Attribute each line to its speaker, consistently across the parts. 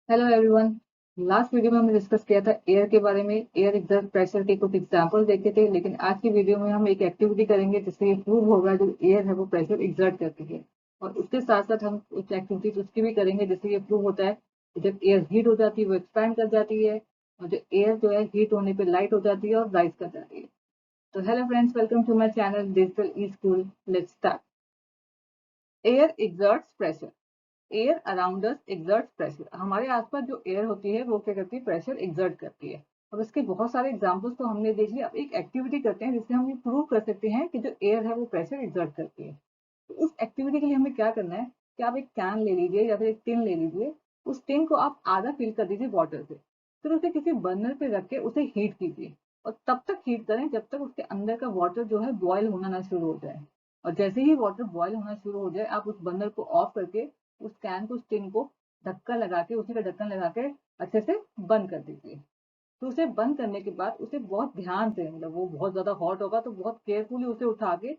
Speaker 1: Hello everyone. Last video में हमने discuss किया था एयर के बारे में। एयर एग्जर्ट प्रेशर के कुछ एग्जांपल देखे थे, लेकिन आज की वीडियो में हम एक एक्टिविटी करेंगे जिससे ये प्रूव होगा जो एयर है वो प्रेशर एग्जर्ट करती है। और उसके साथ साथ हम कुछ एक्टिविटीज उसकी भी करेंगे जिससे ये प्रूव होता है कि जब एयर हीट हो जाती है वो एक्सपैंड कर जाती है, और जो एयर जो है हीट होने पर लाइट हो जाती है और राइज कर जाती है। तो hello friends, welcome to my channel digital e school. Let's start. Air exerts pressure. Air around us exerts pressure. हमारे आसपास जो एयर होती है वो क्या करती है, प्रेशर एक्सर्ट करती है। और इसके बहुत सारे एग्जांपल्स तो हमने देख लिया। अब एक एक्टिविटी करते हैं जिससे हम ये प्रूव कर सकते हैं कि जो एयर है वो प्रेशर एक्सर्ट करती है। तो उस एक्टिविटी के लिए हमें क्या करना है कि आप एक कैन ले लीजिए या फिर एक टिन ले लीजिए। उस टिन को आप आधा फिल कर दीजिए वाटर से। फिर उसे किसी बर्नर पे रख के उसे हीट कीजिए, और तब तक हीट करें जब तक उसके अंदर का वाटर जो है बॉयल होना ना शुरू हो जाए। और जैसे ही वाटर बॉयल होना शुरू हो जाए, आप उस बर्नर को ऑफ करके उस कैन को, उस टिन को ढक्कन लगा के, उसी का ढक्कन लगा के अच्छे से बंद कर दीजिए। तो उसे बंद करने के बाद उसे बहुत ध्यान से, मतलब वो बहुत ज्यादा हॉट होगा तो बहुत केयरफुली उसे उठा के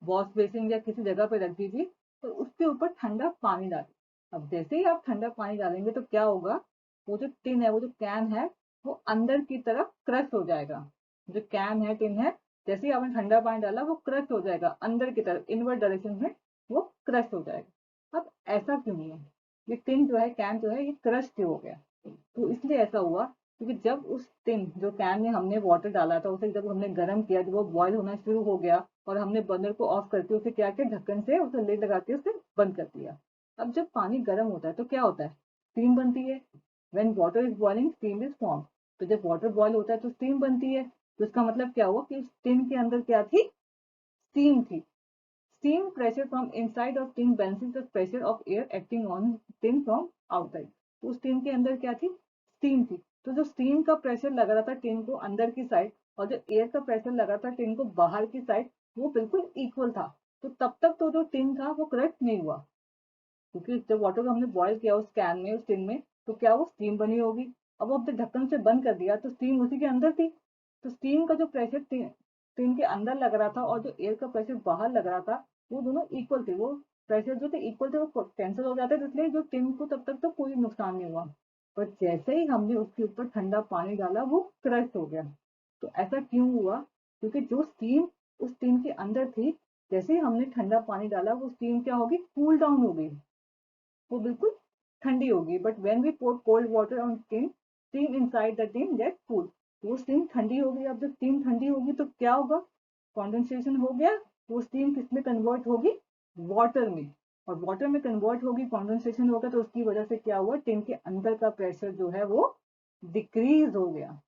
Speaker 1: वॉश बेसिन या किसी जगह पे रख दीजिए, और उसके ऊपर ठंडा पानी डालिए। अब जैसे ही आप ठंडा पानी डालेंगे तो क्या होगा, वो जो टिन है, वो जो कैन है, वो अंदर की तरफ क्रश हो जाएगा। जो कैन है, टिन है, जैसे ही आपने ठंडा पानी डाला वो क्रश हो जाएगा अंदर की तरफ, इनवर्ट डायरेक्शन में वो क्रश हो जाएगा। अब ऐसा क्यों हुआ? ये टिन जो है, कैन जो है, ये क्रश क्यों हो गया? तो इसलिए ऐसा हुआ क्योंकि जब उस टिन, जो कैन में हमने वाटर डाला था, उसे जब हमने गर्म किया, जब वो बॉयल होना शुरू हो गया और हमने बर्नर को ऑफ करके उसे क्या किया, ढक्कन से उसे लिड लगा के उसे बंद कर दिया। अब जब पानी गर्म होता है तो क्या होता है, स्टीम बनती है। When water is boiling steam is form. तो जब वाटर बॉयल होता है तो स्टीम बनती है। तो इसका मतलब क्या हुआ कि उस टिन के अंदर क्या थी, स्टीम थी। Steam pressure from inside of tin balances the pressure of air acting on tin from outside। तो उस टिन के अंदर क्या थी, स्टीम थी। तो जो स्टीम का प्रेशर लग रहा था टिन को अंदर की साइड, और जो एयर का प्रेशर लगा था टिन को बाहर की साइड, वो बिल्कुल इक्वल था। तो तब तक तो जो टिन था वो क्रैक नहीं हुआ, क्योंकि जब वाटर को हमने बॉयल किया उस कैन में, उस टिन में, तो क्या वो स्टीम बनी होगी। अब वो अपने ढक्कन से बंद कर दिया तो स्टीम उसी के अंदर थी। तो स्टीम का जो प्रेशर टिन के अंदर लग रहा था और जो एयर का प्रेशर बाहर लग रहा था, वो दोनों इक्वल थे। वो प्रेशर जो थे इक्वल थे, वो कैंसिल हो जाते थे, इसलिए जो टिन को तब तक तो कोई नुकसान नहीं हुआ। पर जैसे ही हमने उसके ऊपर ठंडा पानी डाला वो क्रश हो गया। तो ऐसा क्यों हुआ? क्योंकि जो स्टीम उस टिन के अंदर थी, जैसे ही हमने ठंडा पानी डाला वो स्टीम क्या होगी, कूल डाउन हो गई। वो बिल्कुल ठंडी होगी। But when we pour cold water on tin, steam inside the tin get cool. वो स्टीम ठंडी होगी। अब जब स्टीम ठंडी होगी तो क्या होगा, कॉन्डेंसेशन हो गया। वो स्टीम किस में कन्वर्ट होगी, वाटर में। और वाटर में कन्वर्ट होगी, कॉन्डेंसेशन होगा, तो उसकी वजह से क्या हुआ, टिन के अंदर का प्रेशर जो है वो डिक्रीज हो गया।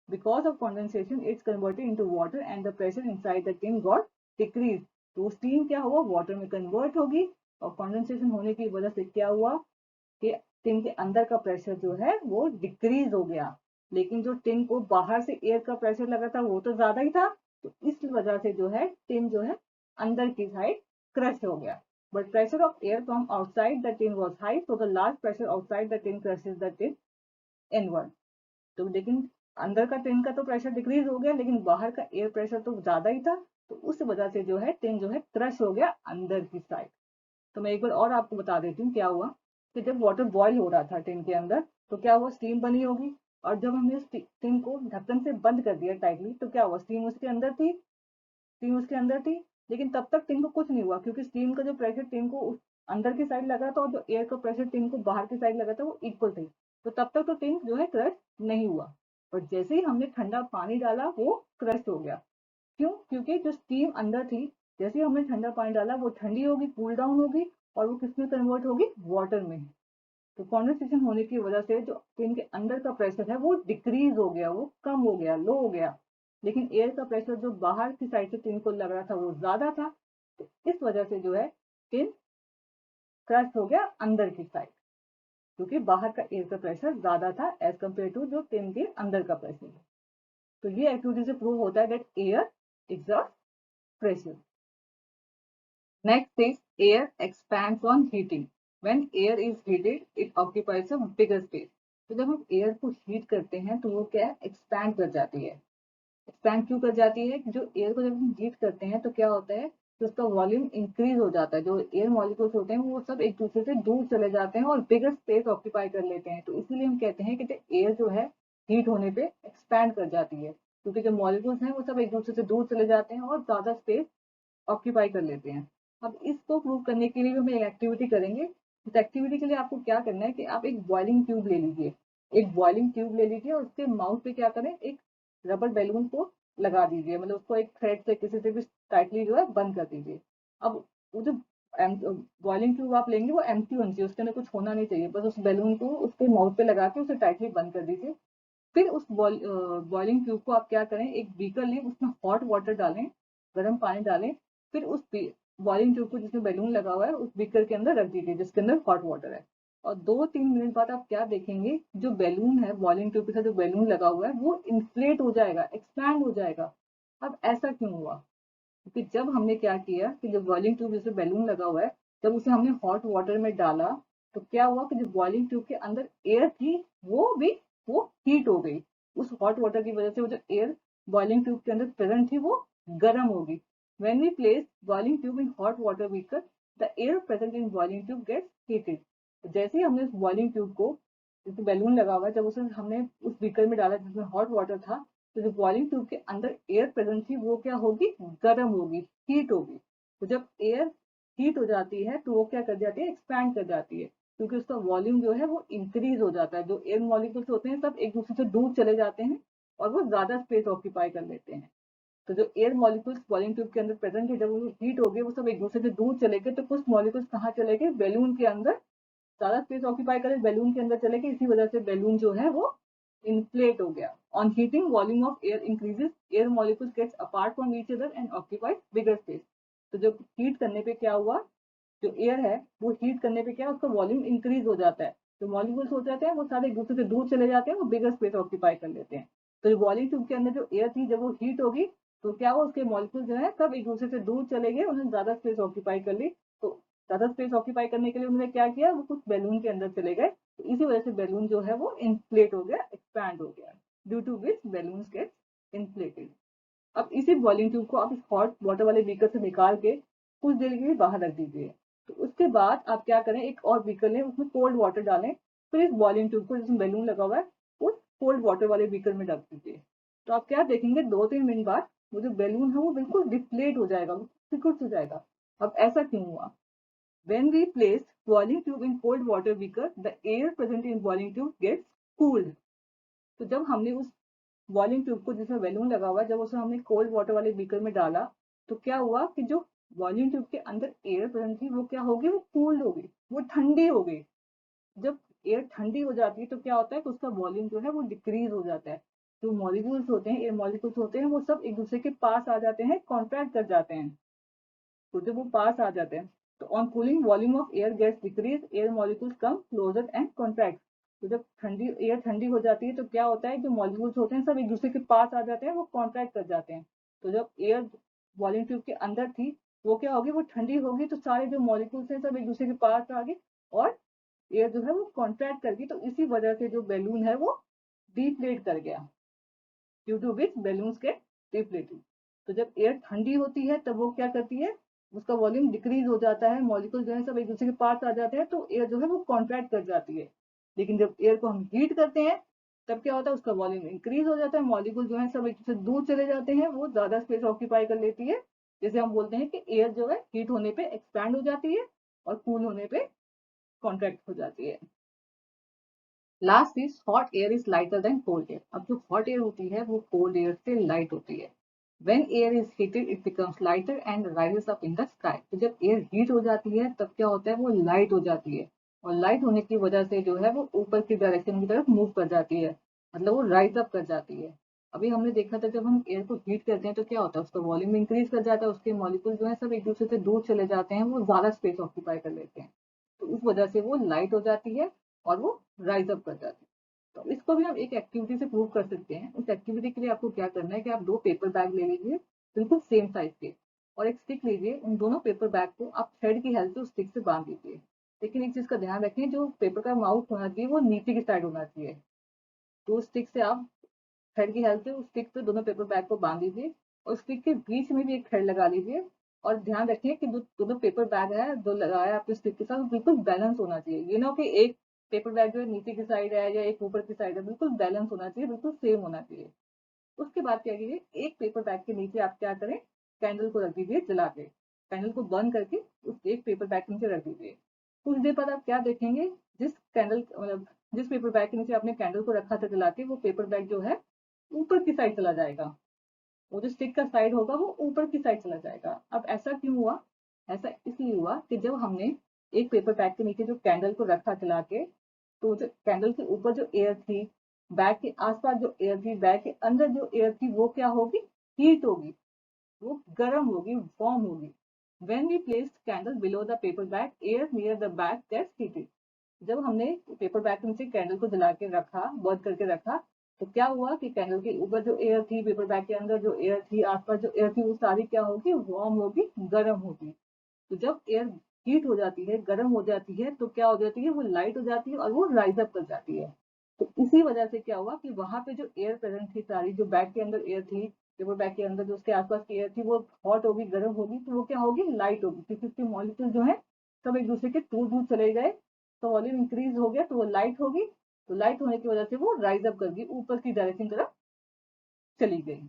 Speaker 1: Because of condensation, it's converted into water and the pressure inside the tin got decreased। तो स्टीम क्या हुआ, वाटर में कन्वर्ट होगी, और कंडेंसेशन होने की वजह से क्या हुआ कि टिन के अंदर का प्रेशर जो है वो डिक्रीज हो गया। लेकिन जो टिन को बाहर से एयर का प्रेशर लगा था वो तो ज्यादा ही था। तो इस वजह से जो है टिन जो है अंदर की साइड क्रश हो गया। But pressure of air from outside the tin was high, so the large pressure outside the tin crushes the tin inward। तो लेकिन अंदर का टिन का तो प्रेशर डिक्रीज हो गया, लेकिन बाहर का एयर प्रेशर तो ज्यादा ही था। तो उस वजह से जो है टिन जो है क्रश हो गया अंदर की साइड। तो मैं एक बार और आपको बता देती हूँ क्या हुआ। कि जब वाटर बॉयल हो रहा था टिन के अंदर, तो क्या हुआ, स्टीम बनी होगी। और जब हमने उस टिन को ढक्कन से बंद कर दिया टाइटली, तो क्या हुआ, स्टीम उसके अंदर थी। स्टीम उसके अंदर थी, लेकिन तब तक टिन को कुछ नहीं हुआ, क्योंकि स्टीम का जो प्रेशर टिन को अंदर की साइड लगा था और जो एयर का प्रेशर टिन को बाहर की साइड लगा था वो इक्वल थे। तो तब तक तो टिन जो है क्रश नहीं हुआ। बट जैसे ही हमने ठंडा पानी डाला वो क्रश हो गया। क्यों? क्योंकि जो स्टीम अंदर थी, जैसे ही हमने ठंडा पानी डाला वो ठंडी होगी, कूल डाउन होगी, और वो किसमें कन्वर्ट होगी, वाटर में। तो कॉन्डेंसेशन होने की वजह से जो टिन के अंदर का प्रेशर है वो डिक्रीज हो गया, वो कम हो गया, लो हो गया। लेकिन एयर का प्रेशर जो बाहर की साइड से टिन को लग रहा था वो ज्यादा था। तो इस वजह से जो है टिन क्रश हो गया अंदर की साइड, क्योंकि बाहर का एयर का प्रेशर ज्यादा था एज कम्पेयर टू जो टिन के अंदर का प्रेशर है। तो ये एक्टिविटी से प्रूव होता है that air exerts pressure। Next is air expands on heating। When air is heated, it occupies a bigger space। तो जब हम एयर को हीट करते हैं तो वो क्या है, एक्सपैंड कर जाती है। एक्सपैंड क्यों कर जाती है? जो एयर को जब हम हीट करते हैं तो क्या होता है, तो उसका वॉल्यूम इंक्रीज हो जाता है। जो एयर मॉलिक्यूल्स होते हैं वो सब एक दूसरे से दूर चले जाते हैं और बिगर स्पेस ऑक्यूपाई कर लेते हैं। तो इसीलिए हम कहते हैं कि एयर जो है हीट होने पे एक्सपैंड कर जाती है, क्योंकि जो मॉलिक्यूल्स हैं वो सब एक दूसरे से दूर चले जाते हैं और ज्यादा स्पेस ऑक्यूपाई कर लेते हैं। अब इसको प्रूव करने के लिए भी हम एक एक्टिविटी करेंगे। इस एक्टिविटी के लिए आपको क्या करना है कि आप एक बॉइलिंग ट्यूब ले लीजिए। एक बॉइलिंग ट्यूब ले लीजिए और उसके माउथ पे क्या करें, एक रबर बैलून को लगा दीजिए, मतलब उसको एक थ्रेड से किसी से भी टाइटली जो है बंद कर दीजिए। अब वो जो बॉइलिंग ट्यूब आप लेंगे वो एम्प्टी होनी चाहिए, उसके अंदर कुछ होना नहीं चाहिए, बस उस बैलून को उसके माउथ पे लगा के उसे टाइटली बंद कर दीजिए। फिर उस बॉइलिंग ट्यूब को आप क्या करें, एक बीकर लें, उसमें हॉट वाटर डालें, गर्म पानी डालें। फिर उस बॉइलिंग ट्यूब को जिसमें बैलून लगा हुआ है उस बीकर के अंदर रख दीजिए जिसके अंदर हॉट वाटर है। और 2-3 मिनट बाद आप क्या देखेंगे, जो बैलून है बॉइलिंग ट्यूब के साथ जो बैलून लगा हुआ है वो इन्फ्लेट हो जाएगा, एक्सपैंड हो जाएगा। अब ऐसा क्यों हुआ? क्योंकि जब हमने क्या किया कि जो बॉइलिंग ट्यूब जिसमें बैलून लगा हुआ है, जब उसे हमने हॉट वाटर में डाला तो क्या हुआ कि जो बॉइलिंग ट्यूब के अंदर एयर थी वो हीट हो गई। उस हॉट वाटर की वजह से वो जो एयर बॉइलिंग ट्यूब के अंदर प्रेजेंट थी वो गर्म हो गई। When we place boiling tube in hot water beaker, the air present in boiling tube gets heated. जैसे ही हमने उस बॉइलिंग ट्यूब को, जिसमें बैलून लगा हुआ है, जब उसे हमने उस बीकर में डाला जिसमें हॉट वाटर था, तो जो बॉइलिंग ट्यूब के अंदर एयर प्रेजेंट थी वो क्या होगी, गर्म होगी, हीट होगी। तो जब एयर हीट हो जाती है तो वो क्या कर जाती है, एक्सपैंड कर जाती है, क्योंकि उसका वॉल्यूम जो है वो इंक्रीज हो जाता है। जो एयर मॉलिक्यूल्स होते हैं सब एक दूसरे से दूर चले जाते हैं और वो ज्यादा स्पेस ऑक्यूपाई कर लेते हैं। तो जो एयर मॉलिक्यूल्स बॉइलिंग ट्यूब के अंदर प्रेजेंट है, जब वो हीट हो गए वो सब एक दूसरे से दूर चले गए, तो कुछ मॉलिक्यूल्स कहाँ चले गए, बैलून के अंदर ज्यादा स्पेस ऑक्यूपाई करे, बैलून के अंदर चले गए। इसी वजह से बैलून जो है वो इन्फ्लेट हो गया। On heating volume of air increases, air molecules gets apart from each other and occupies bigger space. तो जब हीट करने पे क्या हुआ, जो एयर है वो हीट करने पे क्या, उसका वॉल्यूम इंक्रीज हो जाता है। जो मॉलिक्यूल्स हो जाते हैं वो सारे एक दूसरे से दूर चले जाते हैं, वो बिगर स्पेस ऑक्यूपाई कर लेते हैं। तो जो वॉल्यूम ट्यूब के अंदर जो एयर थी जब वो हीट होगी तो क्या हुआ, उसके मॉलिक्यूल जो है सब एक दूसरे से दूर चले गए, उन्होंने ज्यादा स्पेस ऑक्यूपाई कर ली। तो ज्यादा स्पेस ऑक्यूपाई करने के लिए उन्होंने क्या किया, वो कुछ बैलून के अंदर चले गए। तो इसी वजह से बैलून जो है वो इन्फ्लेट हो गया, एक्सपैंड हो गया, due to which balloon get inflated. अब इसी बॉइलिंग ट्यूब को आप इस हॉट वाटर वाले बीकर से निकाल के कुछ देर के लिए बाहर रख दीजिए। तो उसके बाद आप क्या करें, एक और बीकर लें, उसमें कोल्ड वाटर डालें। फिर इस बॉइलिंग ट्यूब को जिसमें बैलून लगा हुआ है उस कोल्ड वाटर वाले बीकर में रख दीजिए। तो आप क्या देखेंगे, 2-3 मिनट बाद वो जो बैलून है वो बिल्कुल डिफ्लेट हो जाएगा, सिकुड़ हो जाएगा। अब ऐसा क्यों हुआ? When we place boiling tube in cold water beaker, the air present in boiling tube gets cooled. तो जब हमने उस बॉइलिंग ट्यूब को जिसमें बैलून लगा हुआ है, जब उसे हमने कोल्ड वाटर वाले बीकर में डाला तो क्या हुआ कि जो बॉइलिंग ट्यूब के अंदर एयर प्रेजेंट थी वो क्या होगी, वो कूल्ड हो गई, वो ठंडी हो गई। जब एयर ठंडी हो जाती है तो क्या होता है कि उसका वॉल्यूम जो है वो डिक्रीज हो जाता है। जो मॉलिक्यूल्स होते हैं, एयर मॉलिक्यूल्स होते हैं, वो सब एक दूसरे के पास आ जाते हैं, कॉन्ट्रैक्ट कर जाते हैं। तो जब वो पास आ जाते हैं तो on cooling volume of air gets decrease, air molecules come closer and contract. तो जब ठंडी एयर ठंडी हो जाती है तो क्या होता है, जो मॉलिक्यूल्स होते हैं सब एक दूसरे के पास आ जाते हैं, वो कॉन्ट्रैक्ट कर जाते हैं। तो जब एयर वॉल्यूम ट्यूब के अंदर थी वो क्या होगी, वो ठंडी होगी, तो सारे जो मॉलिक्यूल्स हैं सब एक दूसरे के पास आ गए और एयर जो है वो कॉन्ट्रैक्ट कर गई। तो इसी वजह से जो बैलून है वो डिफ्लेट कर गया, due to which balloons get deflated. तो जब एयर ठंडी होती है तब वो क्या करती है, उसका वॉल्यूम डिक्रीज हो जाता है, मॉलिक्यूल जो है सब एक दूसरे के पास आ जाते हैं, तो एयर जो है वो कॉन्ट्रैक्ट कर जाती है। लेकिन जब एयर को हम हीट करते हैं तब क्या होता है, उसका वॉल्यूम इंक्रीज हो जाता है, मॉलिक्यूल जो है सब एक दूसरे से दूर चले जाते हैं, वो ज्यादा स्पेस ऑक्यूपाई कर लेती है। जैसे हम बोलते हैं कि एयर जो है हीट होने पे एक्सपैंड हो जाती है और कूल होने पे कॉन्ट्रैक्ट हो जाती है। Last is hot air is lighter than cold air. अब जो हॉट एयर होती है वो कोल्ड एयर से लाइट होती है। When air is heated it becomes lighter and rises up in the sky. तो जब एयर हीट हो जाती है तब क्या होता है, वो लाइट हो जाती है, और लाइट होने की वजह से जो है वो ऊपर की डायरेक्शन की तरफ मूव कर जाती है, मतलब वो राइज अप कर जाती है। अभी हमने देखा था जब हम एयर को हीट करते हैं तो क्या होता है, उसका वॉल्यूम इंक्रीज कर जाता है, उसके मॉलिक्यूल जो है सब एक दूसरे से दूर चले जाते हैं, वो ज्यादा स्पेस ऑक्यूपाई कर लेते हैं। तो उस वजह से वो लाइट हो जाती है और वो राइज अप कर जाती है। तो इसको भी हम एक एक्टिविटी से प्रूव कर सकते हैं। उस एक्टिविटी के लिए आपको क्या करना है कि आप 2 पेपर बैग ले लीजिए, बिल्कुल सेम साइज के, और एक स्टिक लीजिए। उन दोनों पेपर बैग को आप थ्रेड की हेल्प से उस स्टिक से बांध दीजिए। लेकिन एक चीज का ध्यान रखें, जो पेपर का माउथ होना चाहिए वो नीचे की साइड होना चाहिए। तो उस स्टिक से आप थ्रेड की हेल्प से उस स्टिक पे दोनों पेपर बैग को बांध दीजिए और स्टिक के बीच में भी एक थ्रेड लगा लीजिए और ध्यान रखिए कि जो पेपर बैग है जो लगाया आपके स्टिक के साथ बिल्कुल बैलेंस होना चाहिए। ये ना कि एक पेपर बैग जो है नीचे की साइड है या एक ऊपर की साइड है, बिल्कुल बैलेंस होना चाहिए, बिल्कुल सेम होना चाहिए। उसके बाद क्या कीजिए, एक पेपर बैग के नीचे आप क्या करें, कैंडल को रख दीजिए जला के, कैंडल को बंद करके उस एक पेपर बैग के नीचे रख दीजिए। कुछ देर बाद आप क्या देखेंगे, जिस पेपर बैग के नीचे आपने कैंडल को रखा था जला के, वो पेपर बैग जो है ऊपर की साइड चला जाएगा। वो जो स्टिक का साइड होगा वो ऊपर की साइड चला जाएगा। अब ऐसा क्यों हुआ? ऐसा इसलिए हुआ कि जब हमने एक पेपर बैग के नीचे जो कैंडल को रखा चला के, तो जो कैंडल के ऊपर जो एयर थी, बैग के आसपास जो एयर थी, बैग के अंदर जो एयर थी, वो क्या होगी, हीट होगी, वो गर्म होगी, वार्म होगी। When we placed candle below the paper bag, air near the bag gets heated. जब हमने पेपर बैग के नीचे कैंडल को जला के रखा, बंद करके रखा, तो क्या हुआ कि कैंडल के ऊपर जो एयर थी, पेपर बैग के अंदर जो एयर थी, आसपास जो एयर थी, वो सारी क्या होगी, वार्म होगी, गर्म होगी। तो जब एयर हीट हो जाती है, गर्म हो जाती है, तो क्या हो जाती है, वो लाइट हो जाती है और वो राइज अप कर जाती है। तो इसी वजह से क्या हुआ कि वहां पे जो एयर प्रेजेंट थी सारी, जो बैग के अंदर एयर थी, पेपर बैग के अंदर जो उसके आसपास की एयर थी, वो हॉट होगी, गर्म होगी, तो वो क्या होगी, लाइट होगी, क्योंकि उसके मॉलिक्यूल जो है सब एक दूसरे के दूर दूर चले गए, तो वॉल्यूम इंक्रीज हो गया, तो वो लाइट होगी। तो लाइट होने की वजह से वो राइज अप कर गई, ऊपर की डायरेक्शन तरफ चली गई।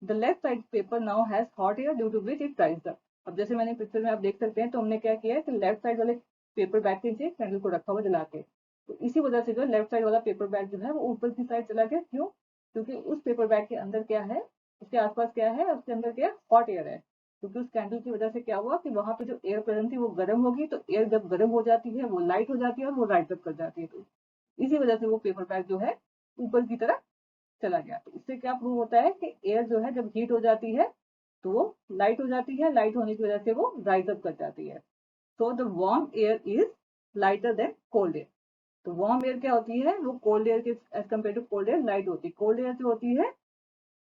Speaker 1: The left side paper now has hot air due to which it raised up. अब जैसे मैंने पिक्चर में आप देख सकते हैं, तो हमने क्या किया है कि लेफ्ट साइड वाले पेपर बैग के नीचे कैंडल को रखा हुआ जला के, तो इसी वजह से जो लेफ्ट साइड वाला पेपर बैग जो है वो ऊपर की साइड चला गया। क्यों? क्योंकि उस पेपर बैग के अंदर क्या है, उसके आसपास क्या है, उसके अंदर क्या, हॉट एयर है। क्योंकि उस कैंडल की वजह से क्या हुआ कि वहां पे जो एयर प्रेजेंट थी वो गर्म होगी, तो एयर जब गर्म हो जाती है वो लाइट हो जाती है और वो राइट अप कर जाती है। तो इसी वजह से वो पेपर बैग जो है ऊपर की तरफ चला गया। तो इससे क्या प्रूव होता है कि एयर जो है जब हीट हो जाती है तो वो लाइट हो जाती है, लाइट होने की वजह से वो राइज अप कर जाती है। So the warm air is lighter than cold air. तो वार्म एयर क्या होती है, वो कोल्ड एयर के as compare to cold air light होती है। कोल्ड एयर जो होती है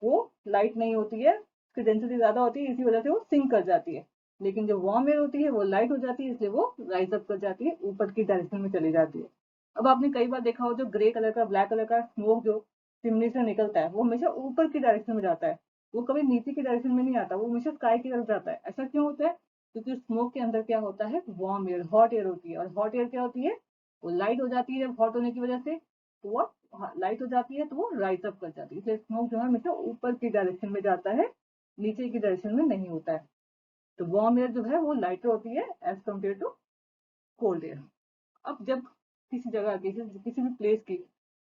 Speaker 1: वो लाइट नहीं होती है, उसकी डेंसिटी ज्यादा होती है, इसी वजह से वो सिंक कर जाती है। लेकिन जो वार्म एयर होती है वो लाइट हो जाती है, इसलिए वो राइज अप कर जाती है, ऊपर की डायरेक्शन में चली जाती है। अब आपने कई बार देखा हो, जो ग्रे कलर का, ब्लैक कलर का स्मोक जो चिमनी से निकलता है, वो हमेशा ऊपर की डायरेक्शन में जाता है, वो कभी नीचे की डायरेक्शन में नहीं आता, वो हमेशा स्काई की तरफ जाता है। ऐसा क्यों होता है? क्योंकि स्मोक के अंदर क्या होता है, वार्म एयर, हॉट एयर होती है। और हॉट एयर क्या होती है, वो लाइट हो जाती है, हॉट होने की वजह से तो वो लाइट हो जाती है, तो वो राइज अप कर जाती है। इसलिए स्मोक जो है हमेशा ऊपर की डायरेक्शन में जाता है, नीचे की डायरेक्शन में नहीं होता है। तो वार्म एयर जो है वो लाइटर होती है as compare to cold air. अब जब किसी जगह की, किसी भी प्लेस की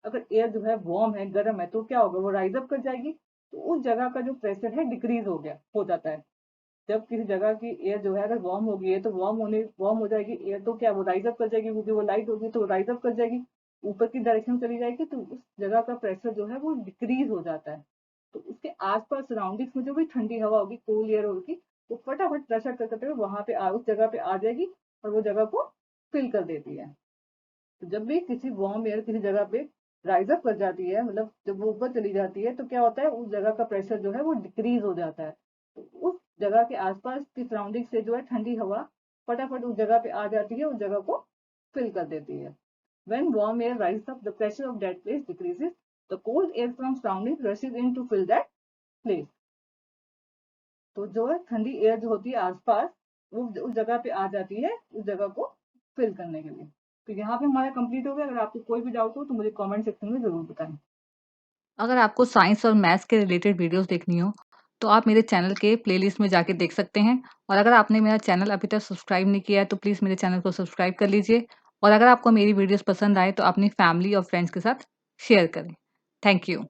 Speaker 1: अगर एयर जो है वार्म है, गर्म है, तो क्या होगा, वो राइज अप कर जाएगी। तो उस जगह का जो प्रेशर है डिक्रीज हो जाता है। जब किसी जगह की एयर जो है अगर वार्म हो गई है, तो वार्म हो जाएगी एयर, तो क्या वो राइज अप कर जाएगी, क्योंकि वो लाइट होगी तो वो राइज अप कर जाएगी, ऊपर की डायरेक्शन चली जाएगी, तो उस जगह का प्रेशर जो है वो डिक्रीज हो जाता है। तो उसके आसपास सराउंडिंग्स में जो भी ठंडी हवा होगी, कूल एयर होगी, वो फटाफट प्रेशर करते हुए वहां पे उस जगह पे आ जाएगी और वो जगह को फिल कर देती है। तो जब भी किसी वार्म एयर किसी जगह पे राइज अप कर जाती है, मतलब जब वो ऊपर चली जाती है, तो क्या होता है, उस जगह का प्रेशर जो है वो डिक्रीज हो जाता है। तो उस जगह के आसपास की सराउंडिंग से जो है ठंडी हवा फटाफट उस जगह पे आ जाती है, उस जगह को फिल कर देती है। When warm air rises up, the pressure of that place decreases. The cold air from surroundings rushes in to fill that place. तो जो है ठंडी एयर जो होती है आसपास, वो उस जगह पे आ जाती है, उस जगह को फिल करने के लिए। तो यहाँ पे हमारा कंप्लीट हो गया। अगर आपको कोई भी डाउट हो तो मुझे कमेंट सेक्शन में जरूर बताएं।
Speaker 2: अगर आपको साइंस और मैथ्स के रिलेटेड वीडियोस देखनी हो, तो आप मेरे चैनल के प्लेलिस्ट में जाके देख सकते हैं। और अगर आपने मेरा चैनल अभी तक सब्सक्राइब नहीं किया है, तो प्लीज़ मेरे चैनल को सब्सक्राइब कर लीजिए। और अगर आपको मेरी वीडियोस पसंद आए, तो अपनी फैमिली और फ्रेंड्स के साथ शेयर करें। Thank you.